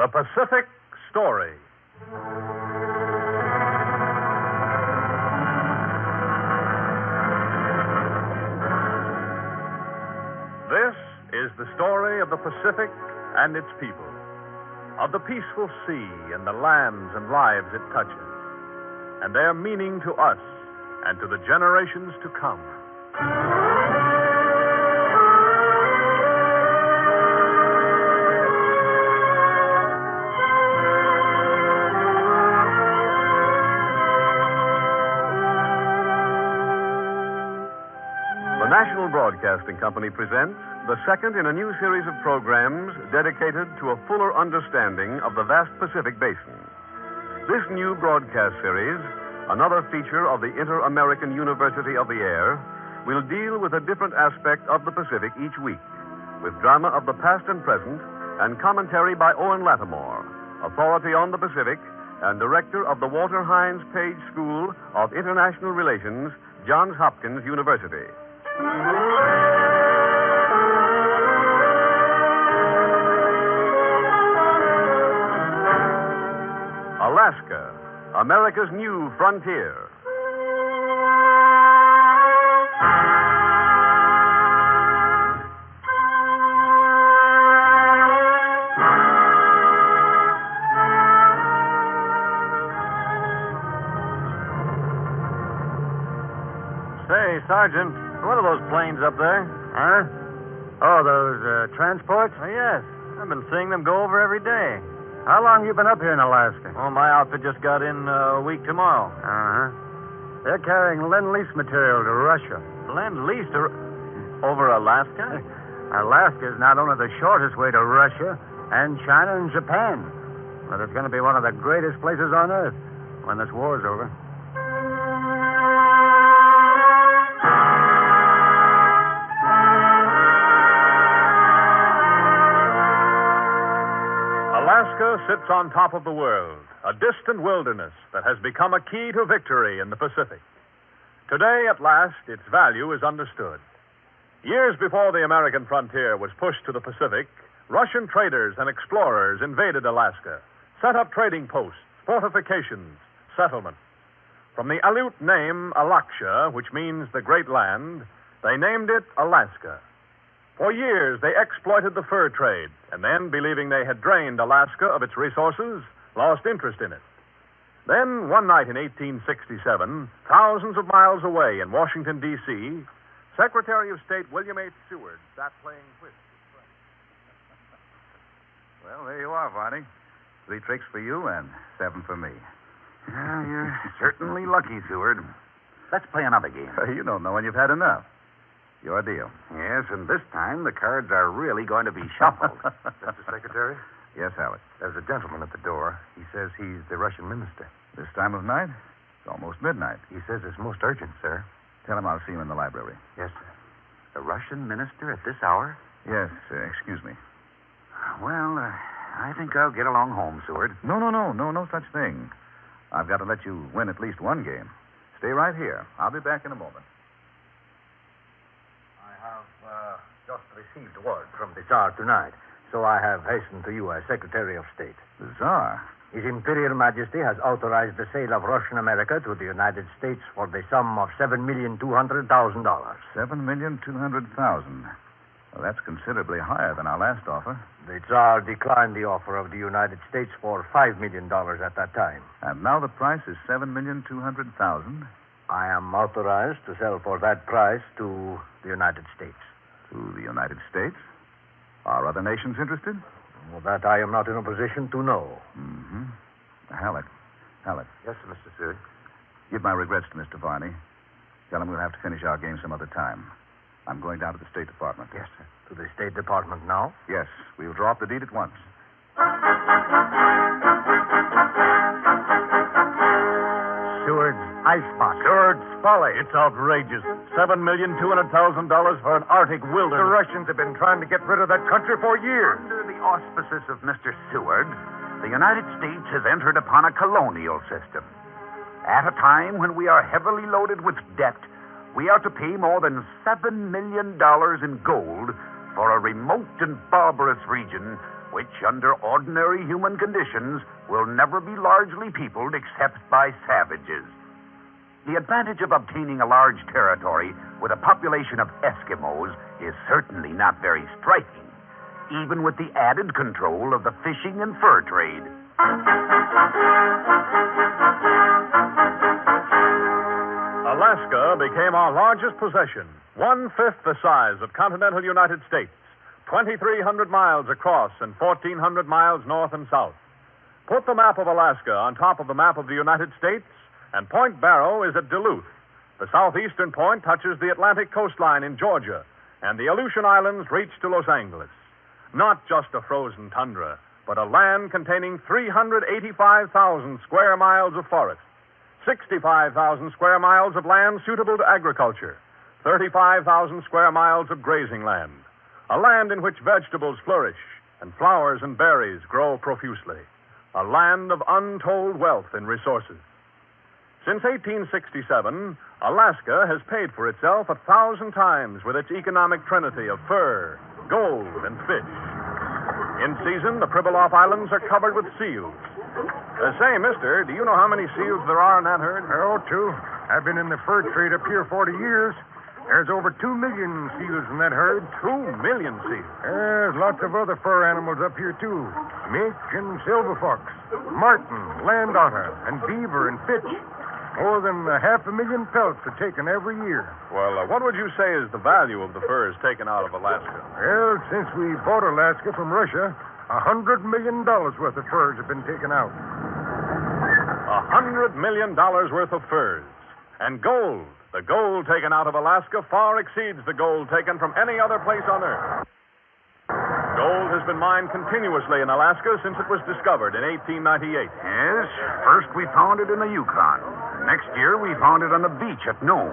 The Pacific Story. This is the story of the Pacific and its people, of the peaceful sea and the lands and lives it touches, and their meaning to us and to the generations to come. The National Broadcasting Company presents the second in a new series of programs dedicated to a fuller understanding of the vast Pacific Basin. This new broadcast series, another feature of the Inter-American University of the Air, will deal with a different aspect of the Pacific each week, with drama of the past and present and commentary by Owen Lattimore, authority on the Pacific and director of the Walter Hines Page School of International Relations, Johns Hopkins University. Alaska, America's new frontier. Say, Sergeant, what are those planes up there? Huh? Oh, those transports? Oh, yes. I've been seeing them go over every day. How long you been up here in Alaska? Oh, my outfit just got in a week tomorrow. Uh-huh. They're carrying Lend-Lease material to Russia. Lend-Lease to... over Alaska? Alaska is not only the shortest way to Russia and China and Japan, but it's going to be one of the greatest places on Earth when this war's over. Alaska sits on top of the world, a distant wilderness that has become a key to victory in the Pacific. Today, at last, its value is understood. Years before the American frontier was pushed to the Pacific, Russian traders and explorers invaded Alaska, set up trading posts, fortifications, settlements. From the Aleut name Alaksha, which means the Great Land, they named it Alaska. For years, they exploited the fur trade, and then, believing they had drained Alaska of its resources, lost interest in it. Then, one night in 1867, thousands of miles away in Washington, D.C., Secretary of State William H. Seward sat playing whist. Well, there you are, Varney. 3 tricks for you and 7 for me. Well, you're certainly lucky, Seward. Let's play another game. You don't know when you've had enough. Your deal. Yes, and this time the cards are really going to be shuffled. Mr. Secretary, Yes, Howard. there's a gentleman at the door. He says he's the Russian minister. This time of night? It's almost midnight. He says it's most urgent, sir. Tell him I'll see him in the library. Yes, sir. The Russian minister at this hour? Yes, excuse me. Well, I think I'll get along home, Seward. No such thing. I've got to let you win at least one game. Stay right here. I'll be back in a moment. I have just received word from the Tsar tonight, so I have hastened to you as Secretary of State. The Tsar? His Imperial Majesty has authorized the sale of Russian America to the United States for the sum of $7,200,000. $7,200,000. Well, that's considerably higher than our last offer. The Tsar declined the offer of the United States for $5 million at that time. And now the price is $7,200,000. I am authorized to sell for that price to the United States. To the United States? Are other nations interested? Well, that I am not in a position to know. Mm-hmm. Halleck. Yes, sir, Mr. Seward. Give my regrets to Mr. Varney. Tell him we'll have to finish our game some other time. I'm going down to the State Department. Yes, sir. To the State Department now? Yes, we'll draw up the deed at once. Seward's icebox. Seward's folly. It's outrageous. $7,200,000 for an Arctic The wilderness. Russians have been trying to get rid of that country for years. Under the auspices of Mr. Seward, the United States has entered upon a colonial system. At a time when we are heavily loaded with debt, we are to pay more than $7 million in gold for a remote and barbarous region which under ordinary human conditions will never be largely peopled except by savages. The advantage of obtaining a large territory with a population of Eskimos is certainly not very striking, even with the added control of the fishing and fur trade. Alaska became our largest possession, 1/5 the size of continental United States, 2,300 miles across and 1,400 miles north and south. Put the map of Alaska on top of the map of the United States, and Point Barrow is at Duluth. The southeastern point touches the Atlantic coastline in Georgia, and the Aleutian Islands reach to Los Angeles. Not just a frozen tundra, but a land containing 385,000 square miles of forest, 65,000 square miles of land suitable to agriculture, 35,000 square miles of grazing land, a land in which vegetables flourish and flowers and berries grow profusely, a land of untold wealth and resources. Since 1867, Alaska has paid for itself 1,000 times with its economic trinity of fur, gold, and fish. In season, the Pribilof Islands are covered with seals. Say, mister, do you know how many seals there are in that herd? Oh, two. I've been in the fur trade up here 40 years. There's over 2 million seals in that herd. 2 million seals? There's lots of other fur animals up here, too. Mink and silver fox, marten, land otter, and beaver and fitch. More than 500,000 pelts are taken every year. Well, what would you say is the value of the furs taken out of Alaska? Well, since we bought Alaska from Russia, $100 million worth of furs have been taken out. $100 million worth of furs. And gold. The gold taken out of Alaska far exceeds the gold taken from any other place on Earth. Gold has been mined continuously in Alaska since it was discovered in 1898. Yes, first we found it in the Yukon. Next year we found it on the beach at Nome.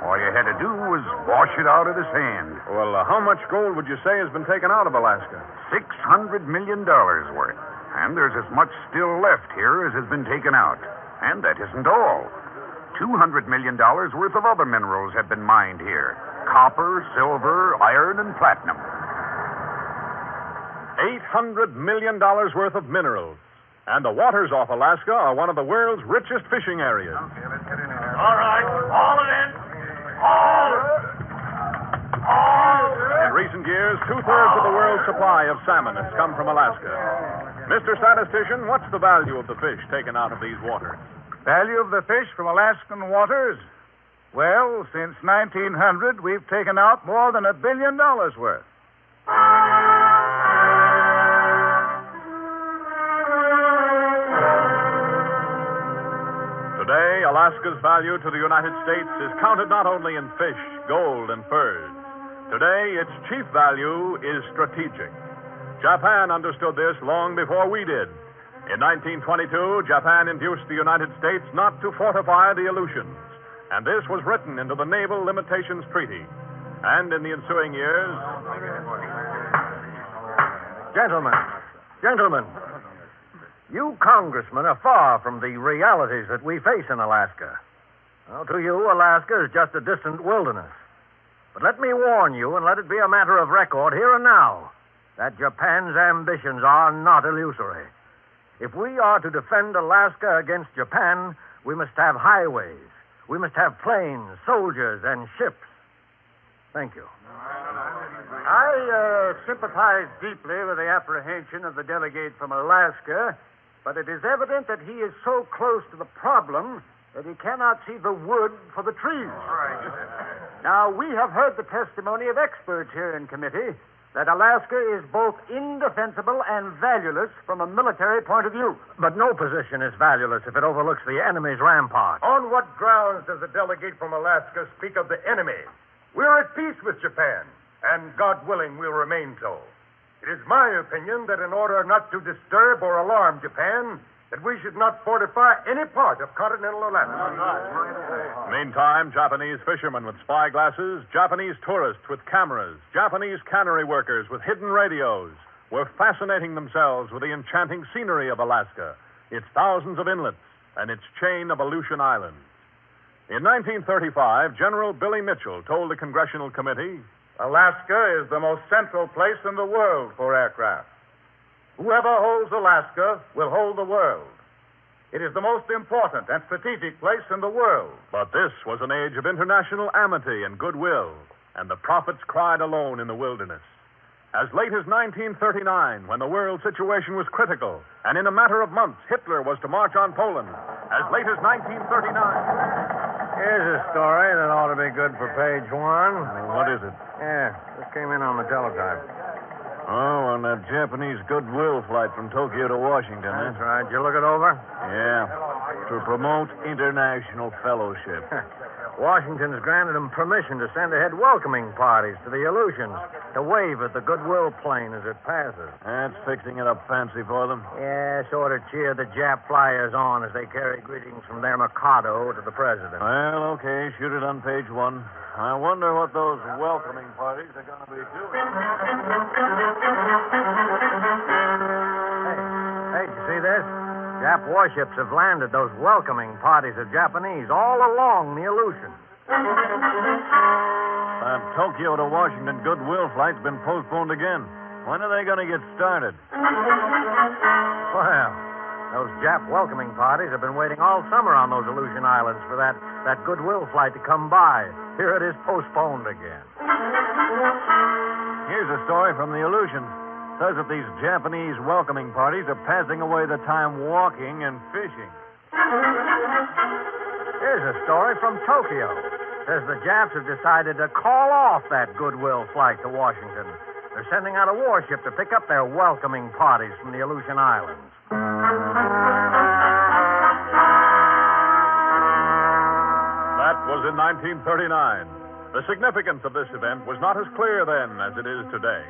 All you had to do was wash it out of the sand. Well, how much gold would you say has been taken out of Alaska? $600 million worth. And there's as much still left here as has been taken out. And that isn't all. $200 million worth of other minerals have been mined here. Copper, silver, iron, and platinum. $800 million worth of minerals. And the waters off Alaska are one of the world's richest fishing areas. Okay, let's get in there. All right, haul it in. Haul! In recent years, 2/3 of the world's supply of salmon has come from Alaska. Mr. Statistician, what's the value of the fish taken out of these waters? Value of the fish from Alaskan waters? Well, since 1900, we've taken out more than $1 billion worth. Today, Alaska's value to the United States is counted not only in fish, gold, and furs. Today, its chief value is strategic. Japan understood this long before we did. In 1922, Japan induced the United States not to fortify the Aleutians, and this was written into the Naval Limitations Treaty. And in the ensuing years... Gentlemen, you congressmen are far from the realities that we face in Alaska. Well, to you, Alaska is just a distant wilderness. But let me warn you, and let it be a matter of record here and now, that Japan's ambitions are not illusory. If we are to defend Alaska against Japan, we must have highways. We must have planes, soldiers, and ships. Thank you. I sympathize deeply with the apprehension of the delegate from Alaska, but it is evident that he is so close to the problem that he cannot see the wood for the trees. Now, we have heard the testimony of experts here in committee that Alaska is both indefensible and valueless from a military point of view. But no position is valueless if it overlooks the enemy's rampart. On what grounds does the delegate from Alaska speak of the enemy? We're at peace with Japan, and God willing, we'll remain so. It is my opinion that in order not to disturb or alarm Japan, that we should not fortify any part of continental Alaska. Meantime, Japanese fishermen with spyglasses, Japanese tourists with cameras, Japanese cannery workers with hidden radios were fascinating themselves with the enchanting scenery of Alaska, its thousands of inlets, and its chain of Aleutian Islands. In 1935, General Billy Mitchell told the Congressional Committee, Alaska is the most central place in the world for aircraft. Whoever holds Alaska will hold the world. It is the most important and strategic place in the world. But this was an age of international amity and goodwill, and the prophets cried alone in the wilderness. As late as 1939, when the world situation was critical, and in a matter of months, Hitler was to march on Poland. As late as 1939. Here's a story that ought to be good for page one. What is it? Yeah, this came in on the teletype. Oh, on that Japanese goodwill flight from Tokyo to Washington, That's right. Did you look it over? Yeah. To promote international fellowship. Washington's granted them permission to send ahead welcoming parties to the Aleutians to wave at the goodwill plane as it passes. That's fixing it up fancy for them. Yeah, sort of cheer the Jap flyers on as they carry greetings from their Mikado to the president. Well, okay, shoot it on page one. I wonder what those welcoming parties are going to be doing. Hey, did you see this? Jap warships have landed those welcoming parties of Japanese all along the Aleutians. That Tokyo to Washington goodwill flight's been postponed again. When are they going to get started? Well, those Jap welcoming parties have been waiting all summer on those Aleutian Islands for that goodwill flight to come by. Here it is postponed again. Here's a story from the Aleutians. Says that these Japanese welcoming parties are passing away the time walking and fishing. Here's a story from Tokyo. Says the Japs have decided to call off that goodwill flight to Washington. They're sending out a warship to pick up their welcoming parties from the Aleutian Islands. That was in 1939. The significance of this event was not as clear then as it is today.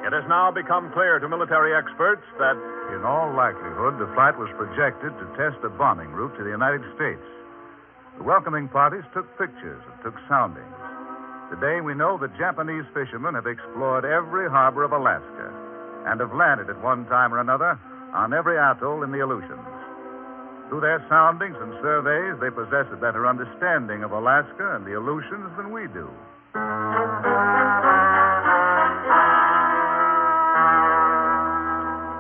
It has now become clear to military experts that, In all likelihood, the flight was projected to test a bombing route to the United States. The welcoming parties took pictures and took soundings. Today, we know that Japanese fishermen have explored every harbor of Alaska and have landed at one time or another on every atoll in the Aleutians. Through their soundings and surveys, they possess a better understanding of Alaska and the Aleutians than we do.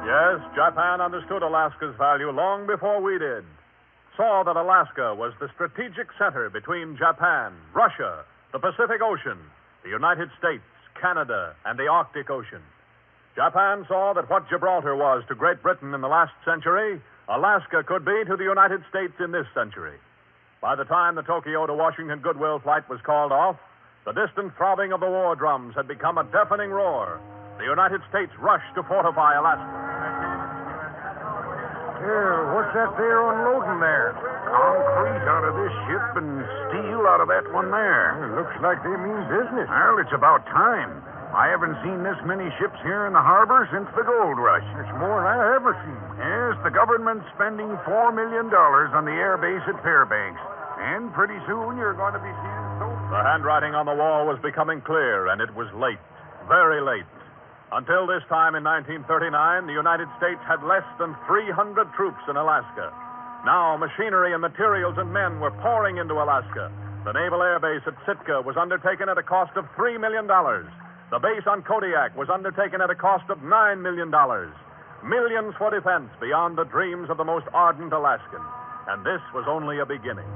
yes, Japan understood Alaska's value long before we did. Saw that Alaska was the strategic center between Japan, Russia, the Pacific Ocean, the United States, Canada, and the Arctic Ocean. Japan saw that what Gibraltar was to Great Britain in the last century, Alaska could be to the United States in this century. By the time the Tokyo to Washington goodwill flight was called off, the distant throbbing of the war drums had become a deafening roar. The United States rushed to fortify Alaska. Here, what's that they're unloading there? Concrete out of this ship and steel out of that one there. It looks like they mean business. Well, it's about time. I haven't seen this many ships here in the harbor since the gold rush. It's more than I ever seen. Yes, the government's spending $4 million on the air base at Fairbanks. And pretty soon you're going to be seeing so. The handwriting on the wall was becoming clear, and it was late, very late. Until this time in 1939, the United States had less than 300 troops in Alaska. Now, machinery and materials and men were pouring into Alaska. The Naval Air Base at Sitka was undertaken at a cost of $3 million. The base on Kodiak was undertaken at a cost of $9 million. Millions for defense beyond the dreams of the most ardent Alaskan. And this was only a beginning.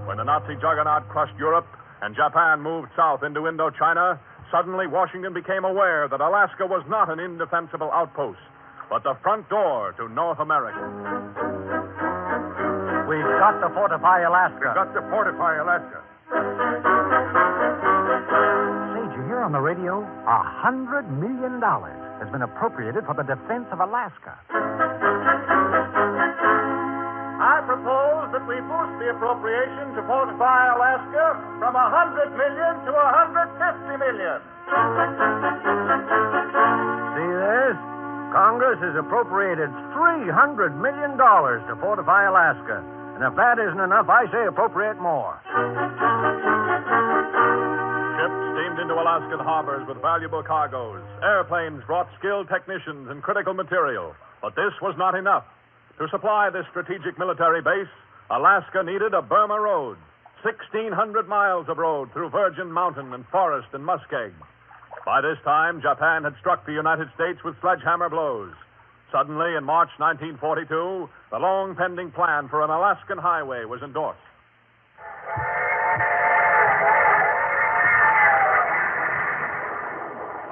When the Nazi juggernaut crushed Europe and Japan moved south into Indochina, suddenly Washington became aware that Alaska was not an indefensible outpost, but the front door to North America. We've got to fortify Alaska. We've got to fortify Alaska. Say, did you hear on the radio? $100 million has been appropriated for the defense of Alaska. I propose that we boost the appropriation to fortify Alaska from $100 million to $150 million. See this? Congress has appropriated $300 million to fortify Alaska. And if that isn't enough, I say appropriate more. Ships steamed into Alaskan harbors with valuable cargoes. Airplanes brought skilled technicians and critical material. But this was not enough. To supply this strategic military base, Alaska needed a Burma road. 1,600 miles of road through virgin mountain and forest and muskeg. By this time, Japan had struck the United States with sledgehammer blows. Suddenly, in March 1942, the long pending plan for an Alaskan highway was endorsed.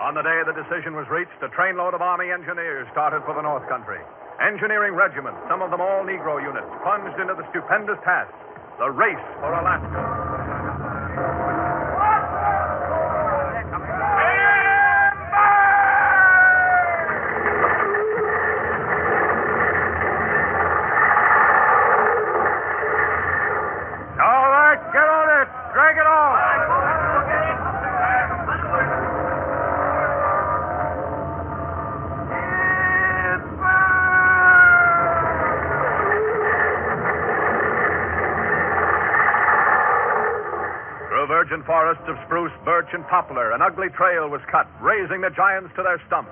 On the day the decision was reached, a trainload of Army engineers started for the North Country. Engineering regiments, some of them all Negro units, plunged into the stupendous task, the race for Alaska. All right, get on it. Drag it on. Through virgin forests of spruce, birch, and poplar, an ugly trail was cut, raising the giants to their stumps.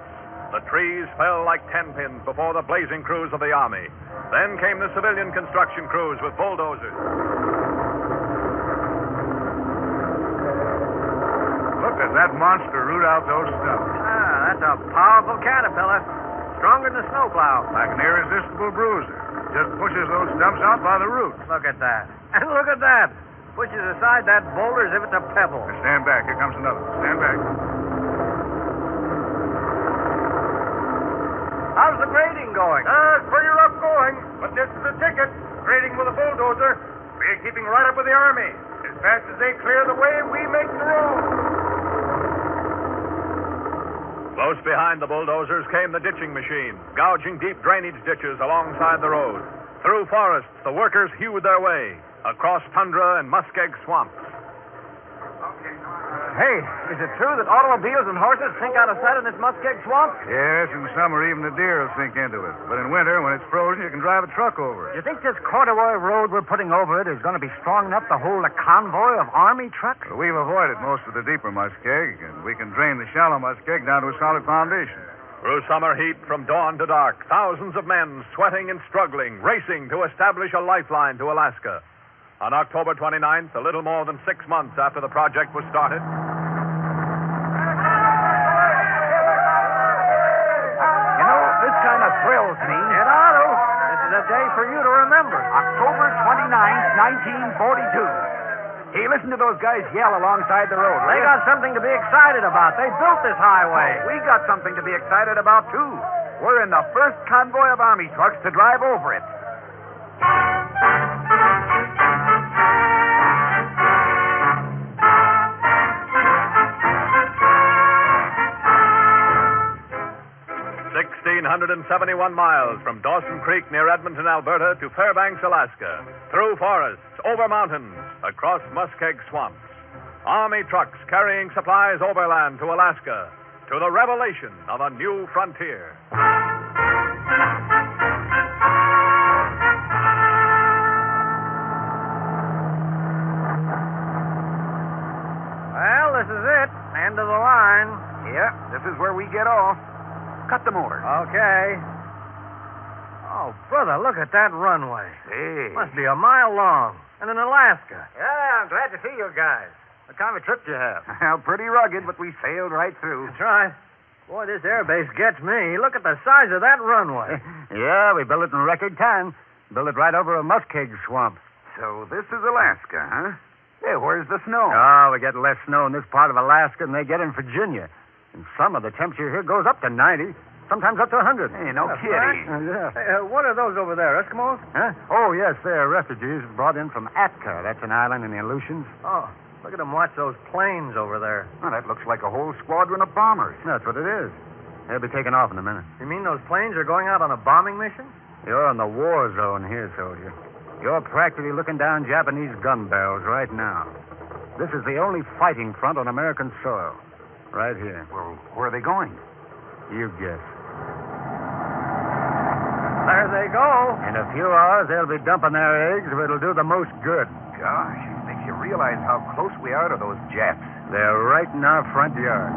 The trees fell like 10 pins before the blazing crews of the Army. Then came the civilian construction crews with bulldozers. Look at that monster root out those stumps. Ah, that's a powerful caterpillar. Stronger than a snowplow. Like an irresistible bruiser. Just pushes those stumps out by the roots. Look at that. And look at that. Pushes aside that boulder as if it's a pebble. Stand back. Here comes another. Stand back. How's the grading going? It's pretty rough going, but this is a ticket. Grading with a bulldozer. We're keeping right up with the Army. As fast as they clear the way, we make the road. Close behind the bulldozers came the ditching machine, gouging deep drainage ditches alongside the road. Through forests, the workers hewed their way, across tundra and muskeg swamps. Hey, is it true that automobiles and horses sink out of sight in this muskeg swamp? Yes, in summer even the deer will sink into it. But in winter, when it's frozen, you can drive a truck over You it. think this corduroy road we're putting over it is going to be strong enough to hold a convoy of Army trucks? But we've avoided most of the deeper muskeg, and we can drain the shallow muskeg down to a solid foundation. Through summer heat, from dawn to dark, thousands of men, sweating and struggling, racing to establish a lifeline to Alaska. On October 29th, a little more than 6 months after the project was started, You know, this kind of thrills me. It ought to. This is a day for you to remember. October 29th, 1942. Hey, listen to those guys yell alongside the road. They got something to be excited about. They built this highway. We got something to be excited about, too. We're in the first convoy of Army trucks to drive over it. ...1,671 miles from Dawson Creek near Edmonton, Alberta, to Fairbanks, Alaska. Through forests, over mountains, across muskeg swamps. Army trucks carrying supplies overland to Alaska, to the revelation of a new frontier. Well, this is it. End of the line. Yeah, this is where we get off. Cut the motor. Okay. Oh, brother, look at that runway. Hey. Must be a mile long. And in Alaska. Yeah, I'm glad to see you guys. What kind of a trip do you have? Well, pretty rugged, but we sailed right through. That's right. Boy, this airbase gets me. Look at the size of that runway. Yeah, we built it in record time. Built it right over a muskeg swamp. So this is Alaska, huh? Hey, where's the snow? Oh, we get less snow in this part of Alaska than they get in Virginia. In summer, the temperature here goes up to 90, sometimes up to 100. Hey, no kidding. Yeah. Hey, what are those over there, Eskimos? Huh? Oh, yes, they're refugees brought in from Atka. That's an island in the Aleutians. Oh, look at them watch those planes over there. Well, that looks like a whole squadron of bombers. That's what it is. They'll be taking off in a minute. You mean those planes are going out on a bombing mission? You're in the war zone here, soldier. You're practically looking down Japanese gun barrels right now. This is the only fighting front on American soil. Right here. Well, where are they going? You guess. There they go. In a few hours, they'll be dumping their eggs where it'll do the most good. Gosh, it makes you realize how close we are to those Japs. They're right in our front yard.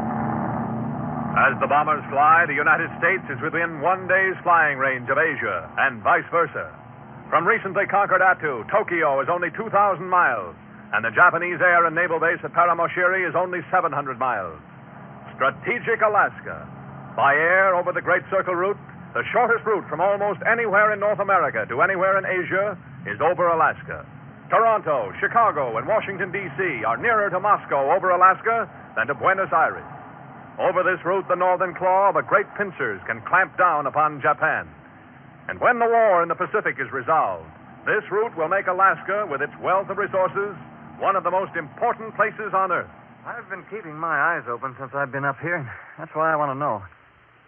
As the bombers fly, the United States is within 1 day's flying range of Asia, and vice versa. From recently conquered Attu, Tokyo is only 2,000 miles, and the Japanese air and naval base at Paramoshiri is only 700 miles. Strategic Alaska. By air over the Great Circle route, The shortest route from almost anywhere in North America to anywhere in Asia is over Alaska. Toronto, Chicago, and Washington, D.C. are nearer to Moscow over Alaska than to Buenos Aires. Over this route, the northern claw of the great pincers can clamp down upon Japan. And when the war in the Pacific is resolved, this route will make Alaska, with its wealth of resources, one of the most important places on Earth. I've been keeping my eyes open since I've been up here. That's why I want to know.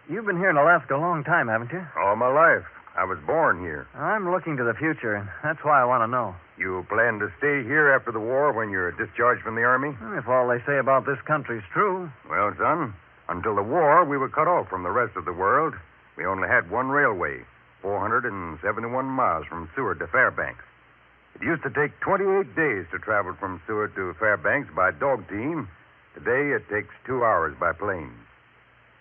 You've been here in Alaska a long time, haven't you? All my life. I was born here. I'm looking to the future, and that's why I want to know. You plan to stay here after the war when you're discharged from the Army? If all they say about this country's true. Well, son, until the war, we were cut off from the rest of the world. We only had one railway, 471 miles from Seward to Fairbanks. It used to take 28 days to travel from Seward to Fairbanks by dog team. Today, it takes 2 hours by plane.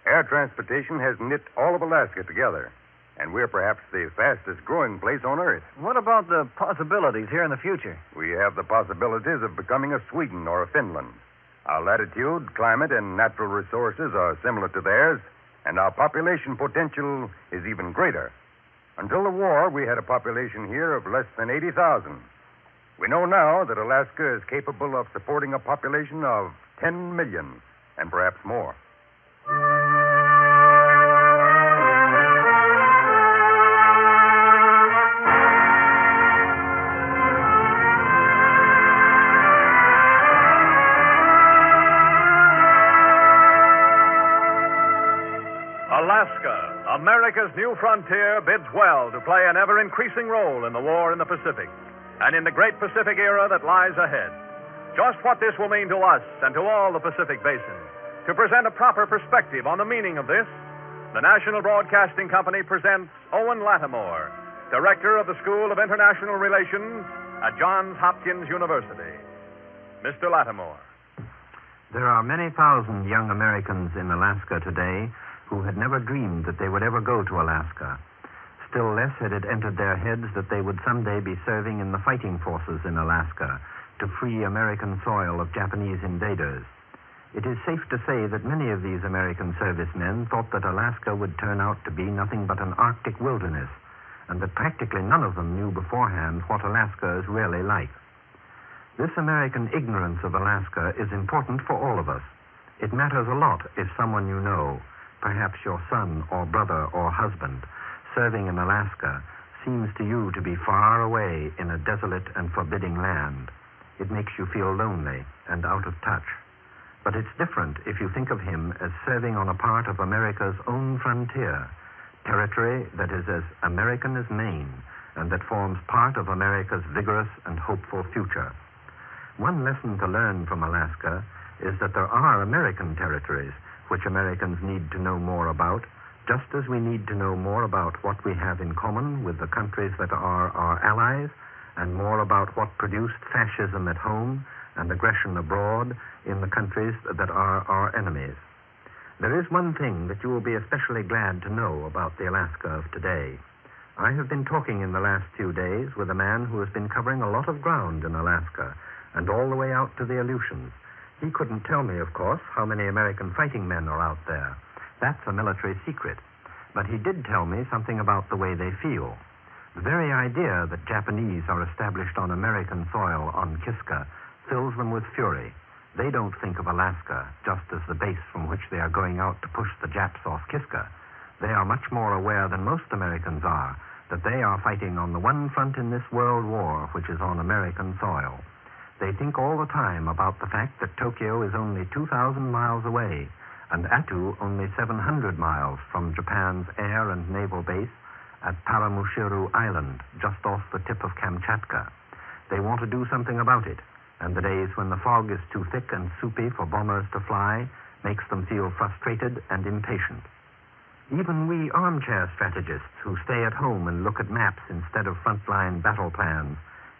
Air transportation has knit all of Alaska together, and we're perhaps the fastest growing place on Earth. What about the possibilities here in the future? We have the possibilities of becoming a Sweden or a Finland. Our latitude, climate, and natural resources are similar to theirs, and our population potential is even greater. Until the war, we had a population here of less than 80,000. We know now that Alaska is capable of supporting a population of 10 million, and perhaps more. Alaska, America's new frontier, bids well to play an ever-increasing role in the war in the Pacific and in the great Pacific era that lies ahead. Just what this will mean to us and to all the Pacific Basin. To present a proper perspective on the meaning of this, the National Broadcasting Company presents Owen Lattimore, Director of the School of International Relations at Johns Hopkins University. Mr. Lattimore. There are many thousand young Americans in Alaska today who had never dreamed that they would ever go to Alaska. Still less had it entered their heads that they would someday be serving in the fighting forces in Alaska to free American soil of Japanese invaders. It is safe to say that many of these American servicemen thought that Alaska would turn out to be nothing but an Arctic wilderness, and that practically none of them knew beforehand what Alaska is really like. This American ignorance of Alaska is important for all of us. It matters a lot if someone you know, perhaps your son or brother or husband, serving in Alaska, seems to you to be far away in a desolate and forbidding land. It makes you feel lonely and out of touch. But it's different if you think of him as serving on a part of America's own frontier, territory that is as American as Maine, and that forms part of America's vigorous and hopeful future. One lesson to learn from Alaska is that there are American territories which Americans need to know more about, just as we need to know more about what we have in common with the countries that are our allies, and more about what produced fascism at home and aggression abroad in the countries that are our enemies. There is one thing that you will be especially glad to know about the Alaska of today. I have been talking in the last few days with a man who has been covering a lot of ground in Alaska and all the way out to the Aleutians. He couldn't tell me, of course, how many American fighting men are out there. That's a military secret. But he did tell me something about the way they feel. The very idea that Japanese are established on American soil on Kiska fills them with fury. They don't think of Alaska just as the base from which they are going out to push the Japs off Kiska. They are much more aware than most Americans are that they are fighting on the one front in this world war which is on American soil. They think all the time about the fact that Tokyo is only 2,000 miles away and Attu only 700 miles from Japan's air and naval base at Paramushiru Island, just off the tip of Kamchatka. They want to do something about it, and the days when the fog is too thick and soupy for bombers to fly makes them feel frustrated and impatient. Even we armchair strategists who stay at home and look at maps instead of frontline battle plans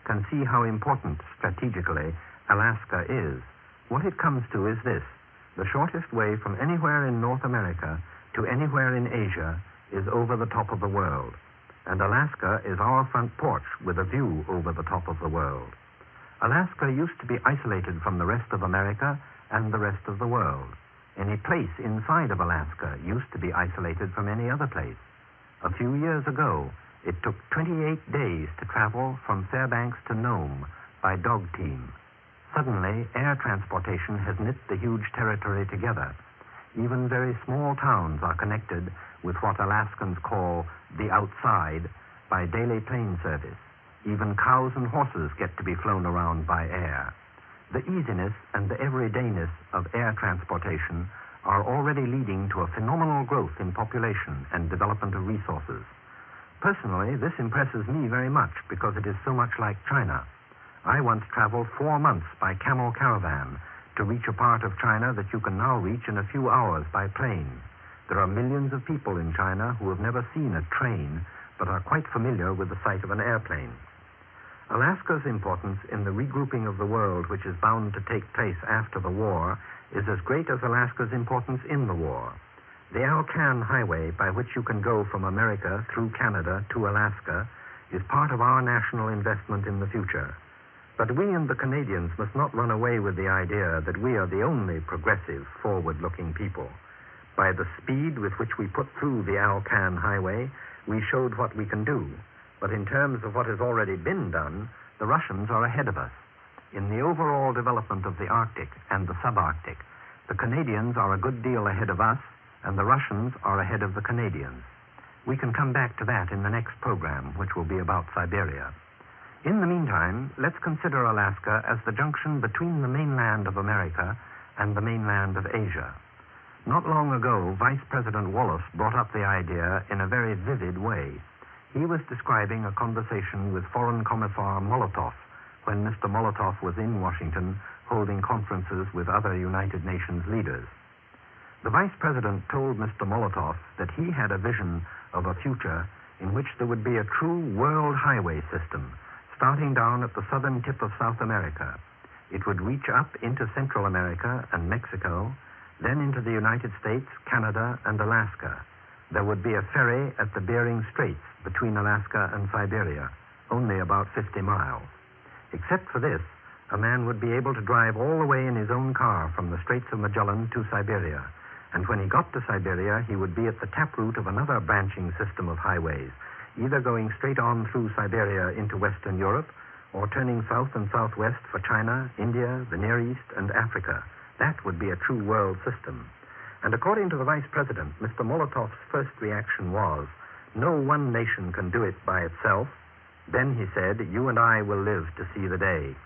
can see how important, strategically, Alaska is. What it comes to is this: the shortest way from anywhere in North America to anywhere in Asia is over the top of the world, and Alaska is our front porch with a view over the top of the world. Alaska used to be isolated from the rest of America and the rest of the world. Any place inside of Alaska used to be isolated from any other place. A few years ago, it took 28 days to travel from Fairbanks to Nome by dog team. Suddenly, air transportation has knit the huge territory together. Even very small towns are connected with what Alaskans call the outside by daily plane service. Even cows and horses get to be flown around by air. The easiness and the everydayness of air transportation are already leading to a phenomenal growth in population and development of resources. Personally, this impresses me very much because it is so much like China. I once traveled 4 months by camel caravan to reach a part of China that you can now reach in a few hours by plane. There are millions of people in China who have never seen a train but are quite familiar with the sight of an airplane. Alaska's importance in the regrouping of the world, which is bound to take place after the war, is as great as Alaska's importance in the war. The Alcan Highway, by which you can go from America through Canada to Alaska, is part of our national investment in the future. But we and the Canadians must not run away with the idea that we are the only progressive, forward-looking people. By the speed with which we put through the Alcan Highway, we showed what we can do. But in terms of what has already been done, the Russians are ahead of us. In the overall development of the Arctic and the subarctic, the Canadians are a good deal ahead of us, and the Russians are ahead of the Canadians. We can come back to that in the next program, which will be about Siberia. In the meantime, let's consider Alaska as the junction between the mainland of America and the mainland of Asia. Not long ago, Vice President Wallace brought up the idea in a very vivid way. He was describing a conversation with Foreign Commissar Molotov when Mr. Molotov was in Washington holding conferences with other United Nations leaders. The Vice President told Mr. Molotov that he had a vision of a future in which there would be a true world highway system starting down at the southern tip of South America. It would reach up into Central America and Mexico, then into the United States, Canada, and Alaska. There would be a ferry at the Bering Straits between Alaska and Siberia, only about 50 miles. Except for this, a man would be able to drive all the way in his own car from the Straits of Magellan to Siberia. And when he got to Siberia, he would be at the taproot of another branching system of highways, either going straight on through Siberia into Western Europe or turning south and southwest for China, India, the Near East, and Africa. That would be a true world system. And according to the Vice President, Mr. Molotov's first reaction was, no one nation can do it by itself. Then he said, you and I will live to see the day.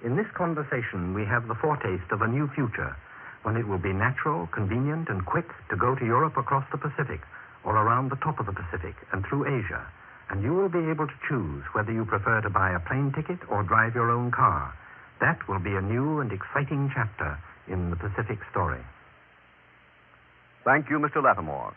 In this conversation, we have the foretaste of a new future, when it will be natural, convenient, and quick to go to Europe across the Pacific, or around the top of the Pacific, and through Asia. And you will be able to choose whether you prefer to buy a plane ticket or drive your own car. That will be a new and exciting chapter in the Pacific story. Thank you, Mr. Lattimore.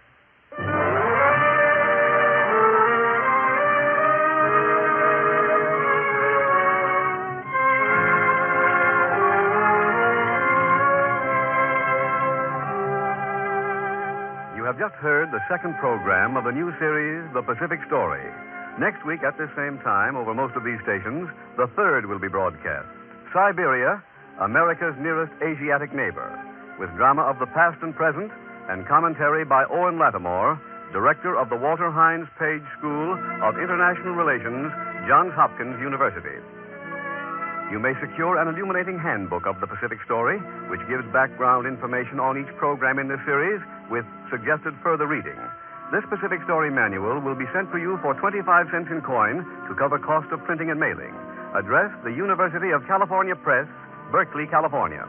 You have just heard the second program of the new series, The Pacific Story. Next week at this same time, over most of these stations, the third will be broadcast. Siberia, America's nearest Asiatic neighbor, with drama of the past and present, and commentary by Owen Lattimore, director of the Walter Hines Page School of International Relations, Johns Hopkins University. You may secure an illuminating handbook of the Pacific Story, which gives background information on each program in this series with suggested further reading. This Pacific Story manual will be sent for you for 25 cents in coin to cover cost of printing and mailing. Address, the University of California Press, Berkeley, California.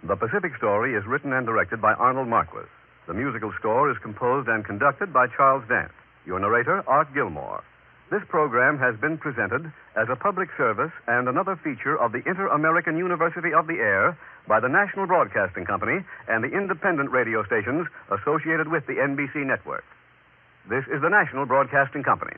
The Pacific Story is written and directed by Arnold Marquis. The musical score is composed and conducted by Charles Dant. Your narrator, Art Gilmore. This program has been presented as a public service and another feature of the Inter-American University of the Air by the National Broadcasting Company and the independent radio stations associated with the NBC network. This is the National Broadcasting Company.